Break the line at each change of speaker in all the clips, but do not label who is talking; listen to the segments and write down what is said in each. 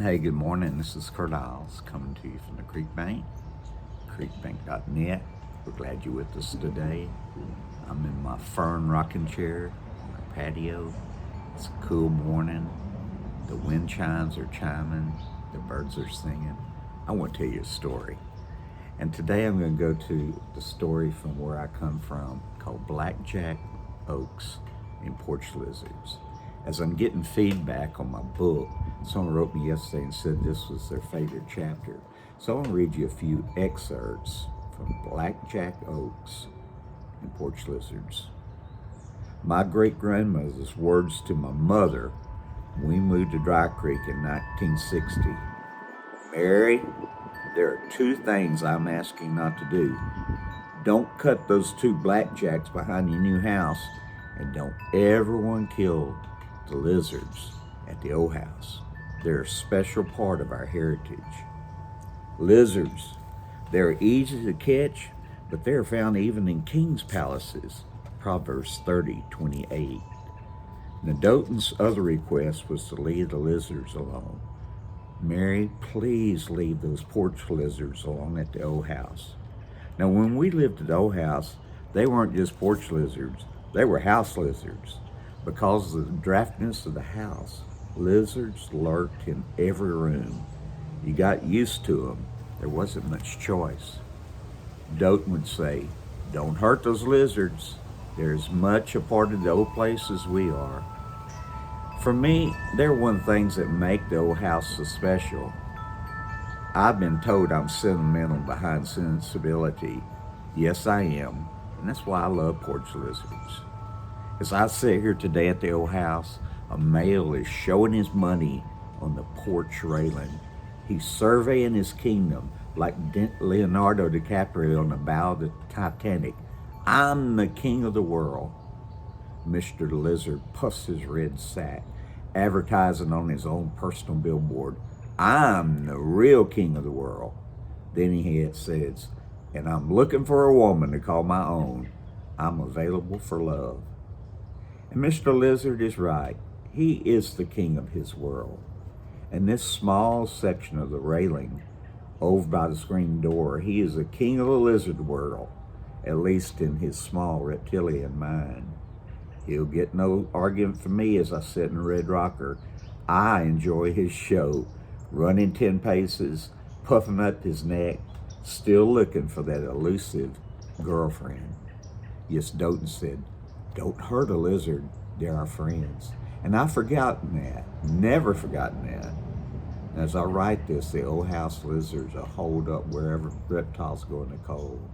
Hey, good morning. This is Kurt Isles coming to you from the Creek Bank, creekbank.net. We're glad you're with us today. I'm in my fern rocking chair on our patio. It's a cool morning. The wind chimes are chiming. The birds are singing. I want to tell you a story. And today I'm going to go to the story from where I come from called Blackjack Oaks in Porch Lizards. As I'm getting feedback on my book, someone wrote me yesterday and said this was their favorite chapter. So I want to read you a few excerpts from Blackjack Oaks in Porch Lizards. My great-grandmother's words to my mother when we moved to Dry Creek in 1960. Mary, there are two things I'm asking not to do. Don't cut those two blackjacks behind your new house, and don't ever want to kill the lizards at the old house. They're a special part of our heritage. Lizards, they're easy to catch, but they're found even in king's palaces. Proverbs 30:28. Now, Doughton's other request was to leave the lizards alone. Mary, please leave those porch lizards alone at the old house. Now, when we lived at the old house, they weren't just porch lizards, they were house lizards. Because of the draftiness of the house, lizards lurked in every room. You got used to them. There wasn't much choice. Doughton would say, don't hurt those lizards. They're as much a part of the old place as we are. For me, they're one of the things that make the old house so special. I've been told I'm sentimental behind sensibility. Yes, I am, and that's why I love porch lizards. As I sit here today at the old house, a male is showing his money on the porch railing. He's surveying his kingdom like Leonardo DiCaprio on the bow of the Titanic. I'm the king of the world. Mr. Lizard puffs his red sack, advertising on his own personal billboard, I'm the real king of the world. Then he says, and I'm looking for a woman to call my own. I'm available for love. And Mr. Lizard is right. He is the king of his world. And this small section of the railing over by the screen door, he is the king of the lizard world, at least in his small reptilian mind. He'll get no argument from me as I sit in the red rocker. I enjoy his show, running 10 paces, puffing up his neck, still looking for that elusive girlfriend. Yes, Doughton said, don't hurt a lizard, they're our friends. And I've forgotten that, never forgotten that. As I write this, the old house lizards are holed up wherever reptiles go in the cold.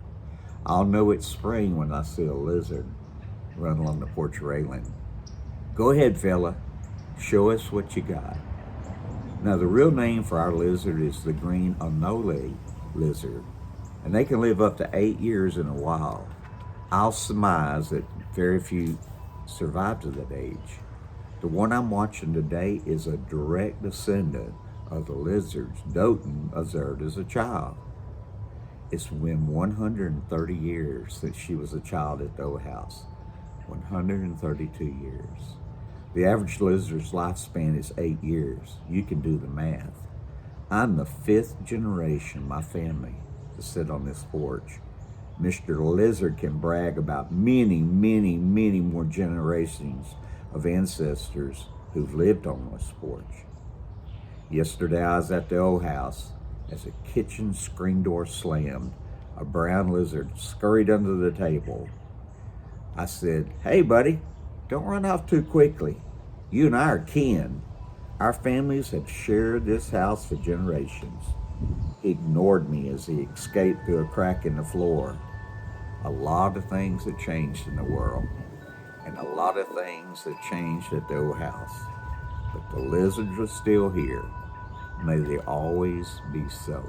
I'll know it's spring when I see a lizard run along the porch railing. Go ahead, fella, show us what you got. Now, the real name for our lizard is the green anole lizard, and they can live up to 8 years in the wild. I'll surmise that very few survive to that age. The one I'm watching today is a direct descendant of the lizards Doughton observed as a child. It's been 130 years since she was a child at the old house. 132 years. The average lizard's lifespan is 8 years. You can do the math. I'm the 5th generation of my family to sit on this porch. Mr. Lizard can brag about many, many, many more generations of ancestors who've lived on this porch. Yesterday I was at the old house. As the kitchen screen door slammed, a brown lizard scurried under the table. I said, hey buddy, don't run off too quickly. You and I are kin. Our families have shared this house for generations. He ignored me as he escaped through a crack in the floor. A lot of things have changed in the world, and a lot of things have changed at the old house. But the lizards are still here. May they always be so.